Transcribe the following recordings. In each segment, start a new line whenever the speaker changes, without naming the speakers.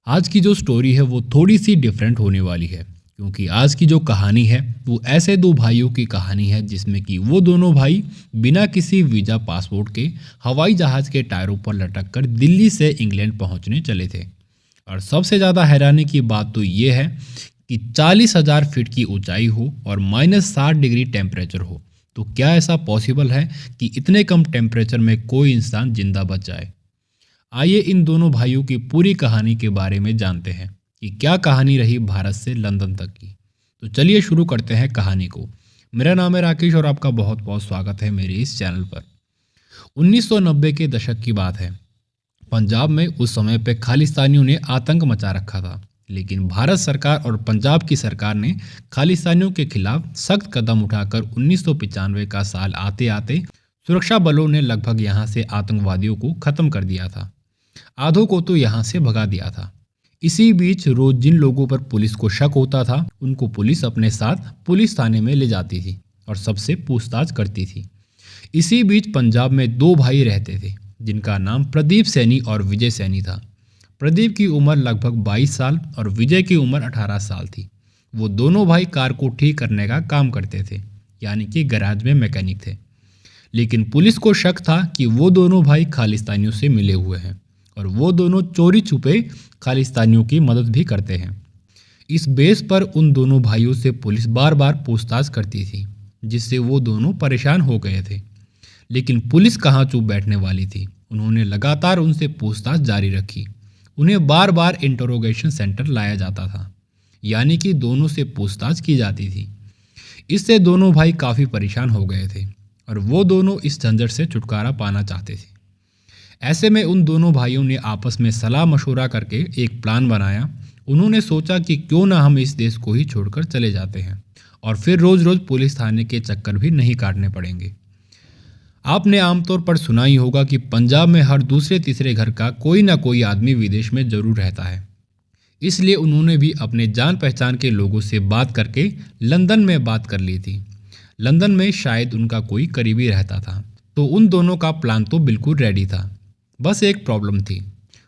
आज की जो स्टोरी है वो थोड़ी सी डिफरेंट होने वाली है क्योंकि आज की जो कहानी है वो ऐसे दो भाइयों की कहानी है जिसमें कि वो दोनों भाई बिना किसी वीज़ा पासपोर्ट के हवाई जहाज़ के टायरों पर लटक कर दिल्ली से इंग्लैंड पहुंचने चले थे। और सबसे ज़्यादा हैरानी की बात तो ये है कि 40,000 फीट की ऊंचाई हो और -60 डिग्री टेम्परेचर हो। तो क्या ऐसा पॉसिबल है कि इतने कम टेम्परेचर में कोई इंसान जिंदा बच जाए? आइए इन दोनों भाइयों की पूरी कहानी के बारे में जानते हैं कि क्या कहानी रही भारत से लंदन तक की। तो चलिए शुरू करते हैं कहानी को। मेरा नाम है राकेश और आपका बहुत बहुत स्वागत है मेरे इस चैनल पर। 1990 के दशक की बात है। पंजाब में उस समय पे खालिस्तानियों ने आतंक मचा रखा था, लेकिन भारत सरकार और पंजाब की सरकार ने खालिस्तानियों के खिलाफ सख्त कदम उठाकर 1995 का साल आते आते सुरक्षा बलों ने लगभग यहाँ से आतंकवादियों को खत्म कर दिया था। आधों को तो यहाँ से भगा दिया था। इसी बीच रोज जिन लोगों पर पुलिस को शक होता था उनको पुलिस अपने साथ पुलिस थाने में ले जाती थी और सबसे पूछताछ करती थी। इसी बीच पंजाब में दो भाई रहते थे जिनका नाम प्रदीप सैनी और विजय सैनी था। प्रदीप की उम्र लगभग 22 साल और विजय की उम्र 18 साल थी। वो दोनों भाई कार को ठीक करने का काम करते थे, यानी कि गैराज में मैकेनिक थे। लेकिन पुलिस को शक था कि वो दोनों भाई खालिस्तानियों से मिले हुए हैं और वो दोनों चोरी छुपे खालिस्तानियों की मदद भी करते हैं। इस बेस पर उन दोनों भाइयों से पुलिस बार बार पूछताछ करती थी, जिससे वो दोनों परेशान हो गए थे। लेकिन पुलिस कहाँ चुप बैठने वाली थी। उन्होंने लगातार उनसे पूछताछ जारी रखी। उन्हें बार बार इंटरोगेशन सेंटर लाया जाता था, यानी कि दोनों से पूछताछ की जाती थी। इससे दोनों भाई काफ़ी परेशान हो गए थे और वो दोनों इस झंझट से छुटकारा पाना चाहते थे। ऐसे में उन दोनों भाइयों ने आपस में सलाह मशवरा करके एक प्लान बनाया। उन्होंने सोचा कि क्यों ना हम इस देश को ही छोड़कर चले जाते हैं और फिर रोज़ रोज़ पुलिस थाने के चक्कर भी नहीं काटने पड़ेंगे। आपने आमतौर पर सुना ही होगा कि पंजाब में हर दूसरे तीसरे घर का कोई ना कोई आदमी विदेश में ज़रूर रहता है। इसलिए उन्होंने भी अपने जान पहचान के लोगों से बात करके लंदन में बात कर ली थी। लंदन में शायद उनका कोई करीबी रहता था, तो उन दोनों का प्लान तो बिल्कुल रेडी था। बस एक प्रॉब्लम थी,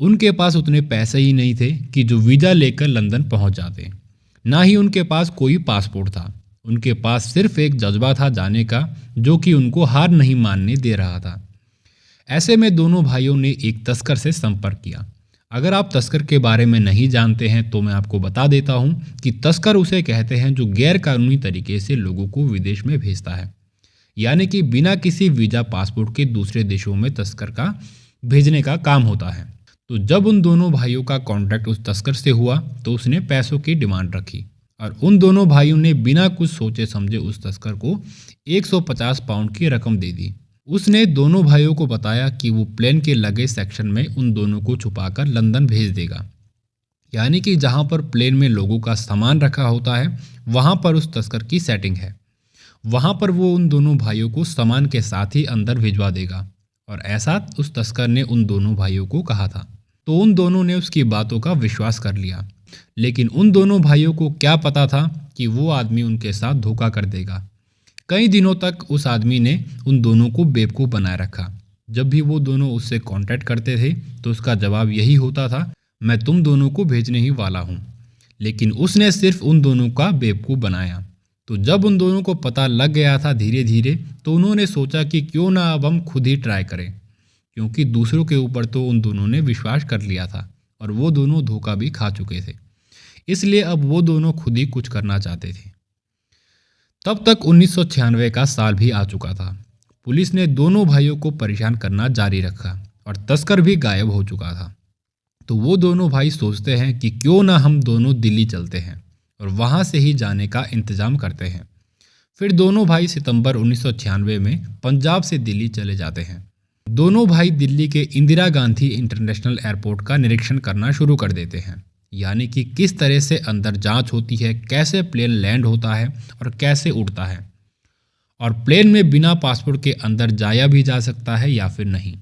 उनके पास उतने पैसे ही नहीं थे कि जो वीज़ा लेकर लंदन पहुंच जाते। ना ही उनके पास कोई पासपोर्ट था। उनके पास सिर्फ एक जज्बा था जाने का, जो कि उनको हार नहीं मानने दे रहा था। ऐसे में दोनों भाइयों ने एक तस्कर से संपर्क किया। अगर आप तस्कर के बारे में नहीं जानते हैं तो मैं आपको बता देता हूं कि तस्कर उसे कहते हैं जो गैर कानूनी तरीके से लोगों को विदेश में भेजता है, यानी कि बिना किसी वीज़ा पासपोर्ट के दूसरे देशों में तस्कर का भेजने का काम होता है। तो जब उन दोनों भाइयों का कॉन्ट्रैक्ट उस तस्कर से हुआ तो उसने पैसों की डिमांड रखी और उन दोनों भाइयों ने बिना कुछ सोचे समझे उस तस्कर को 150 पाउंड की रकम दे दी। उसने दोनों भाइयों को बताया कि वो प्लेन के लगेज सेक्शन में उन दोनों को छुपाकर लंदन भेज देगा, यानी कि जहां पर प्लेन में लोगों का सामान रखा होता है वहां पर उस तस्कर की सेटिंग है। वहां पर वो उन दोनों भाइयों को सामान के साथ ही अंदर भिजवा देगा। और ऐसा उस तस्कर ने उन दोनों भाइयों को कहा था। तो उन दोनों ने उसकी बातों का विश्वास कर लिया। लेकिन उन दोनों भाइयों को क्या पता था कि वो आदमी उनके साथ धोखा कर देगा। कई दिनों तक उस आदमी ने उन दोनों को बेवकूफ़ बनाए रखा। जब भी वो दोनों उससे कांटेक्ट करते थे तो उसका जवाब यही होता था, मैं तुम दोनों को भेजने ही वाला हूँ। लेकिन उसने सिर्फ उन दोनों का बेवकूफ़ बनाया। तो जब उन दोनों को पता लग गया था धीरे धीरे, तो उन्होंने सोचा कि क्यों ना अब हम खुद ही ट्राई करें, क्योंकि दूसरों के ऊपर तो उन दोनों ने विश्वास कर लिया था और वो दोनों धोखा भी खा चुके थे। इसलिए अब वो दोनों खुद ही कुछ करना चाहते थे। तब तक 1996 का साल भी आ चुका था। पुलिस ने दोनों भाइयों को परेशान करना जारी रखा और तस्कर भी गायब हो चुका था। तो वो दोनों भाई सोचते हैं कि क्यों ना हम दोनों दिल्ली चलते हैं और वहाँ से ही जाने का इंतज़ाम करते हैं। फिर दोनों भाई सितंबर 1996 में पंजाब से दिल्ली चले जाते हैं। दोनों भाई दिल्ली के इंदिरा गांधी इंटरनेशनल एयरपोर्ट का निरीक्षण करना शुरू कर देते हैं, यानी कि किस तरह से अंदर जांच होती है, कैसे प्लेन लैंड होता है और कैसे उड़ता है, और प्लेन में बिना पासपोर्ट के अंदर जाया भी जा सकता है या फिर नहीं।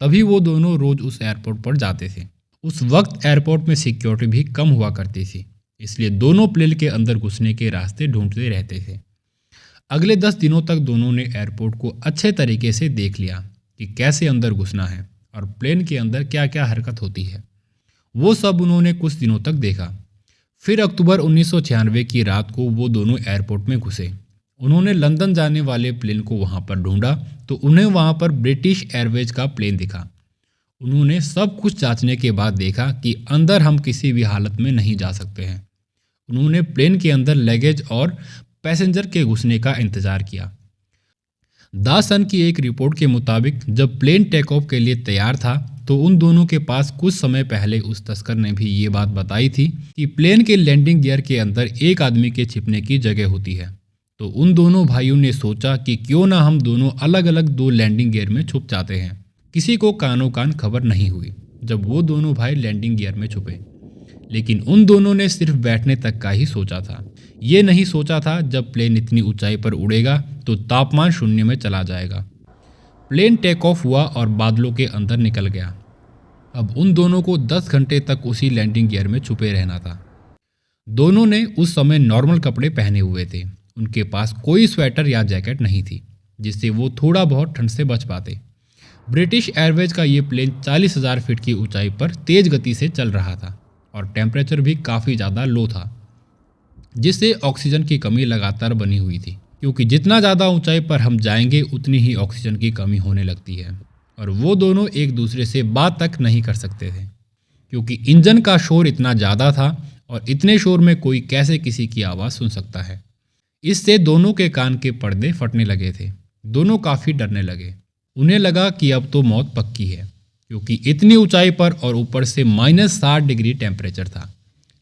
तभी वो दोनों रोज़ उस एयरपोर्ट पर जाते थे। उस वक्त एयरपोर्ट में सिक्योरिटी भी कम हुआ करती थी, इसलिए दोनों प्लेन के अंदर घुसने के रास्ते ढूंढते रहते थे। अगले 10 दिनों तक दोनों ने एयरपोर्ट को अच्छे तरीके से देख लिया कि कैसे अंदर घुसना है और प्लेन के अंदर क्या क्या हरकत होती है। वो सब उन्होंने कुछ दिनों तक देखा। फिर अक्टूबर 1996 की रात को वो दोनों एयरपोर्ट में घुसे। उन्होंने लंदन जाने वाले प्लेन को वहाँ पर ढूंढा तो उन्हें वहाँ पर ब्रिटिश एयरवेज का प्लेन दिखा। उन्होंने सब कुछ जांचने के बाद देखा कि अंदर हम किसी भी हालत में नहीं जा सकते हैं। उन्होंने प्लेन के अंदर लगेज और पैसेंजर के घुसने का इंतजार किया। द सन की एक रिपोर्ट के मुताबिक जब प्लेन टेक ऑफ के लिए तैयार था तो उन दोनों के पास कुछ समय पहले उस तस्कर ने भी ये बात बताई थी कि प्लेन के लैंडिंग गियर के अंदर एक आदमी के छिपने की जगह होती है। तो उन दोनों भाइयों ने सोचा कि क्यों ना हम दोनों अलग अलग दो लैंडिंग गियर में छुप जाते हैं। किसी को कानो कान खबर नहीं हुई जब वो दोनों भाई लैंडिंग गियर में छुपे, लेकिन उन दोनों ने सिर्फ बैठने तक का ही सोचा था। ये नहीं सोचा था जब प्लेन इतनी ऊंचाई पर उड़ेगा तो तापमान शून्य में चला जाएगा। प्लेन टेक ऑफ हुआ और बादलों के अंदर निकल गया। अब उन दोनों को 10 घंटे तक उसी लैंडिंग गियर में छुपे रहना था। दोनों ने उस समय नॉर्मल कपड़े पहने हुए थे। उनके पास कोई स्वेटर या जैकेट नहीं थी जिससे वो थोड़ा बहुत ठंड से बच पाते। ब्रिटिश एयरवेज का ये प्लेन 40,000 फीट की ऊंचाई पर तेज गति से चल रहा था और टेम्परेचर भी काफ़ी ज़्यादा लो था, जिससे ऑक्सीजन की कमी लगातार बनी हुई थी, क्योंकि जितना ज़्यादा ऊंचाई पर हम जाएंगे उतनी ही ऑक्सीजन की कमी होने लगती है। और वो दोनों एक दूसरे से बात तक नहीं कर सकते थे क्योंकि इंजन का शोर इतना ज़्यादा था और इतने शोर में कोई कैसे किसी की आवाज़ सुन सकता है। इससे दोनों के कान के पर्दे फटने लगे थे। दोनों काफ़ी डरने लगे। उन्हें लगा कि अब तो मौत पक्की है, क्योंकि इतनी ऊंचाई पर और ऊपर से -60 डिग्री टेम्परेचर था।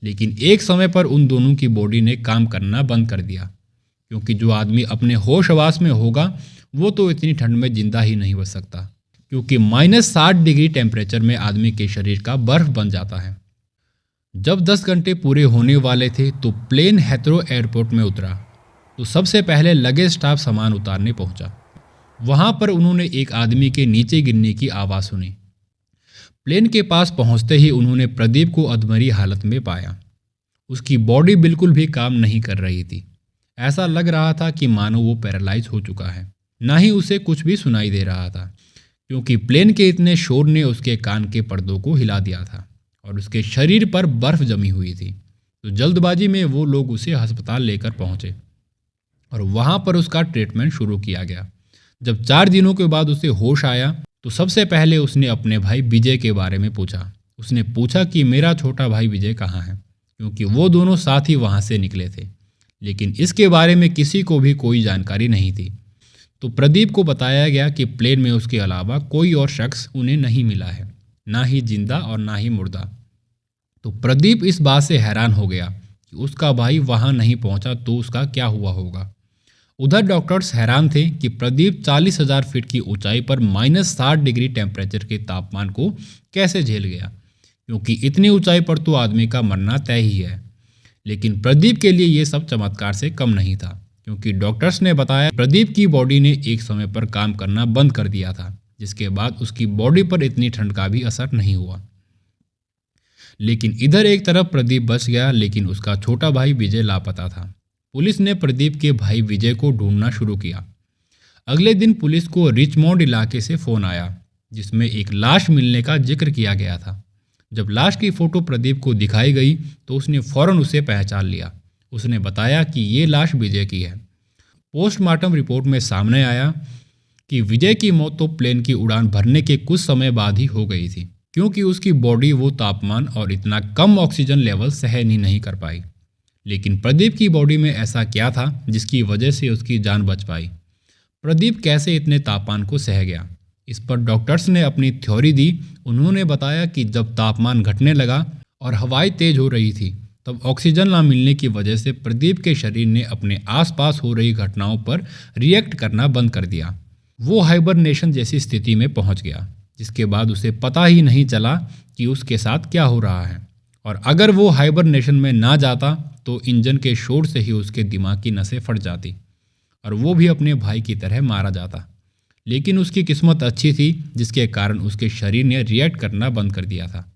लेकिन एक समय पर उन दोनों की बॉडी ने काम करना बंद कर दिया, क्योंकि जो आदमी अपने होश हवास में होगा वो तो इतनी ठंड में जिंदा ही नहीं बच सकता, क्योंकि -60 डिग्री टेम्परेचर में आदमी के शरीर का बर्फ बन जाता है। जब 10 घंटे पूरे होने वाले थे तो प्लेन हेथरो एयरपोर्ट में उतरा। तो सबसे पहले लगेज स्टाफ सामान उतारने पहुंचा। वहां पर उन्होंने एक आदमी के नीचे गिरने की आवाज़ सुनी। प्लेन के पास पहुंचते ही उन्होंने प्रदीप को अधमरी हालत में पाया। उसकी बॉडी बिल्कुल भी काम नहीं कर रही थी। ऐसा लग रहा था कि मानो वो पैरालाइज हो चुका है। ना ही उसे कुछ भी सुनाई दे रहा था, क्योंकि प्लेन के इतने शोर ने उसके कान के पर्दों को हिला दिया था और उसके शरीर पर बर्फ जमी हुई थी। तो जल्दबाजी में वो लोग उसे अस्पताल लेकर पहुंचे और वहां पर उसका ट्रीटमेंट शुरू किया गया। जब 4 दिनों के बाद उसे होश आया तो सबसे पहले उसने अपने भाई विजय के बारे में पूछा। उसने पूछा कि मेरा छोटा भाई विजय कहाँ है, क्योंकि वो दोनों साथ ही वहाँ से निकले थे। लेकिन इसके बारे में किसी को भी कोई जानकारी नहीं थी। तो प्रदीप को बताया गया कि प्लेन में उसके अलावा कोई और शख्स उन्हें नहीं मिला है, ना ही जिंदा और ना ही मुर्दा। तो प्रदीप इस बात से हैरान हो गया कि उसका भाई वहाँ नहीं पहुँचा तो उसका क्या हुआ होगा। उधर डॉक्टर्स हैरान थे कि प्रदीप 40,000 फीट की ऊंचाई पर -60 डिग्री टेम्परेचर के तापमान को कैसे झेल गया, क्योंकि इतनी ऊंचाई पर तो आदमी का मरना तय ही है। लेकिन प्रदीप के लिए ये सब चमत्कार से कम नहीं था, क्योंकि डॉक्टर्स ने बताया प्रदीप की बॉडी ने एक समय पर काम करना बंद कर दिया था, जिसके बाद उसकी बॉडी पर इतनी ठंड का भी असर नहीं हुआ। लेकिन इधर एक तरफ प्रदीप बच गया, लेकिन उसका छोटा भाई विजय लापता था। पुलिस ने प्रदीप के भाई विजय को ढूंढना शुरू किया। अगले दिन पुलिस को रिचमोंड इलाके से फ़ोन आया, जिसमें एक लाश मिलने का जिक्र किया गया था। जब लाश की फ़ोटो प्रदीप को दिखाई गई तो उसने फ़ौरन उसे पहचान लिया। उसने बताया कि ये लाश विजय की है। पोस्टमार्टम रिपोर्ट में सामने आया कि विजय की मौत तो प्लेन की उड़ान भरने के कुछ समय बाद ही हो गई थी, क्योंकि उसकी बॉडी वो तापमान और इतना कम ऑक्सीजन लेवल सहन ही नहीं कर पाई। लेकिन प्रदीप की बॉडी में ऐसा क्या था जिसकी वजह से उसकी जान बच पाई? प्रदीप कैसे इतने तापमान को सह गया? इस पर डॉक्टर्स ने अपनी थ्योरी दी। उन्होंने बताया कि जब तापमान घटने लगा और हवाएं तेज हो रही थी, तब ऑक्सीजन ना मिलने की वजह से प्रदीप के शरीर ने अपने आसपास हो रही घटनाओं पर रिएक्ट करना बंद कर दिया। वो हाइबरनेशन जैसी स्थिति में पहुंच गया, जिसके बाद उसे पता ही नहीं चला कि उसके साथ क्या हो रहा है। और अगर वो हाइबरनेशन में ना जाता तो इंजन के शोर से ही उसके दिमाग की नसें फट जाती और वो भी अपने भाई की तरह मारा जाता। लेकिन उसकी किस्मत अच्छी थी, जिसके कारण उसके शरीर ने रिएक्ट करना बंद कर दिया था।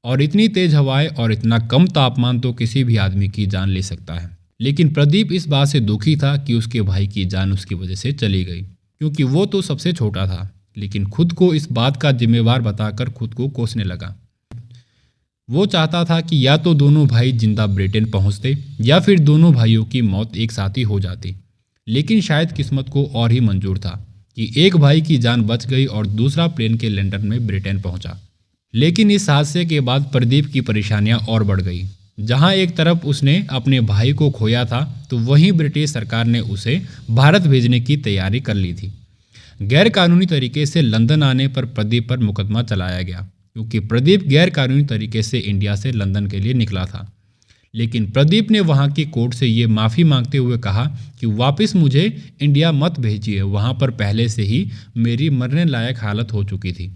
और इतनी तेज हवाएं और इतना कम तापमान तो किसी भी आदमी की जान ले सकता है। लेकिन प्रदीप इस बात से दुखी था कि उसके भाई की जान उसकी वजह से चली गई, क्योंकि वो तो सबसे छोटा था। लेकिन खुद को इस बात का जिम्मेवार बताकर खुद को कोसने लगा। वो चाहता था कि या तो दोनों भाई जिंदा ब्रिटेन पहुंचते या फिर दोनों भाइयों की मौत एक साथ ही हो जाती। लेकिन शायद किस्मत को और ही मंजूर था कि एक भाई की जान बच गई और दूसरा प्लेन के लंदन में ब्रिटेन पहुंचा। लेकिन इस हादसे के बाद प्रदीप की परेशानियां और बढ़ गई। जहां एक तरफ उसने अपने भाई को खोया था तो वहीं ब्रिटिश सरकार ने उसे भारत भेजने की तैयारी कर ली थी। गैर कानूनी तरीके से लंदन आने पर प्रदीप पर मुकदमा चलाया गया क्योंकि प्रदीप गैर कानूनी तरीके से इंडिया से लंदन के लिए निकला था। लेकिन प्रदीप ने वहां की कोर्ट से ये माफ़ी मांगते हुए कहा कि वापस मुझे इंडिया मत भेजिए, वहां पर पहले से ही मेरी मरने लायक हालत हो चुकी थी,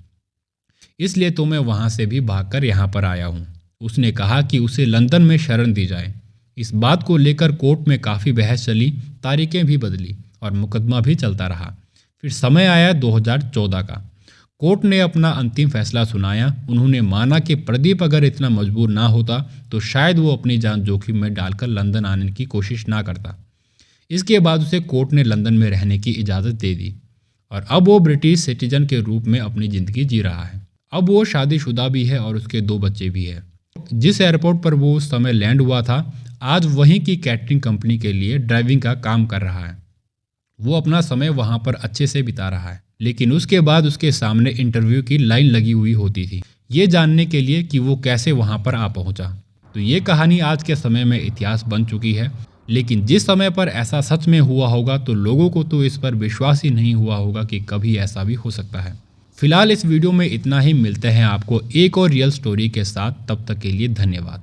इसलिए तो मैं वहां से भी भागकर यहाँ पर आया हूँ। उसने कहा कि उसे लंदन में शरण दी जाए। इस बात को लेकर कोर्ट में काफ़ी बहस चली, तारीखें भी बदली और मुकदमा भी चलता रहा। फिर समय आया 2014 का। कोर्ट ने अपना अंतिम फैसला सुनाया। उन्होंने माना कि प्रदीप अगर इतना मजबूर ना होता तो शायद वो अपनी जान जोखिम में डालकर लंदन आने की कोशिश ना करता। इसके बाद उसे कोर्ट ने लंदन में रहने की इजाज़त दे दी और अब वो ब्रिटिश सिटीजन के रूप में अपनी ज़िंदगी जी रहा है। अब वो शादीशुदा भी है और उसके 2 बच्चे भी हैं। जिस एयरपोर्ट पर वो उस समय लैंड हुआ था, आज वहीं की कैटरिंग कंपनी के लिए ड्राइविंग का काम कर रहा है। वो अपना समय वहां पर अच्छे से बिता रहा है। लेकिन उसके बाद उसके सामने इंटरव्यू की लाइन लगी हुई होती थी, ये जानने के लिए कि वो कैसे वहां पर आ पहुंचा। तो ये कहानी आज के समय में इतिहास बन चुकी है। लेकिन जिस समय पर ऐसा सच में हुआ होगा तो लोगों को तो इस पर विश्वास ही नहीं हुआ होगा कि कभी ऐसा भी हो सकता है। फिलहाल इस वीडियो में इतना ही। मिलते हैं आपको एक और रियल स्टोरी के साथ, तब तक के लिए धन्यवाद।